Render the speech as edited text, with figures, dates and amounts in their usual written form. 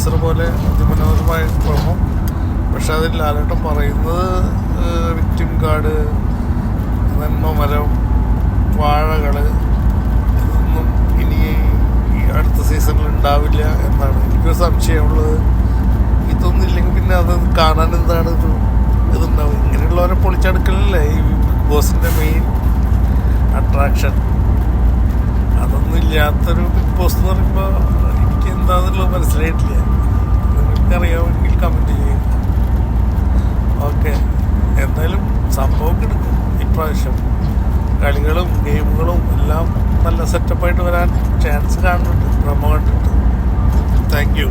Teaser പോലെ അതിമനോഹരമായ promo. പക്ഷെ അതിൽ ലാലേട്ടൻ പറയുന്നത് വിക്ടിം കാർഡ്, നന്മമരം, വാഴകൾ ഇതൊന്നും ഇനി ഈ അടുത്ത സീസണിൽ ഉണ്ടാവില്ല എന്നാണ് എനിക്കൊരു സംശയമുള്ളത്. ഇതൊന്നും ഇല്ലെങ്കിൽ പിന്നെ അത് കാണാൻ എന്താണ് ഇതുണ്ടാവും. ഇങ്ങനെയുള്ളവരെ പൊളിച്ചെടുക്കലല്ലേ ഈ ബിഗ് ബോസിൻ്റെ മെയിൻ അട്രാക്ഷൻ. അതൊന്നും ഇല്ലാത്തൊരു ബിഗ് ബോസ് എന്ന് പറയുമ്പോൾ എനിക്ക് എന്താണെന്നുള്ളത് മനസ്സിലായിട്ടില്ല. നിങ്ങൾക്കറിയാമെങ്കിൽ കമൻറ്റ് ചെയ്യും. ഓക്കെ, എന്തായാലും സംഭവം എടുക്കും. ഇപ്രാവശ്യം കളികളും ഗെയിമുകളും എല്ലാം നല്ല സെറ്റപ്പായിട്ട് വരാൻ ചാൻസ് കാണുന്നുണ്ട് പ്രമോ കണ്ടിട്ട്. Thank you.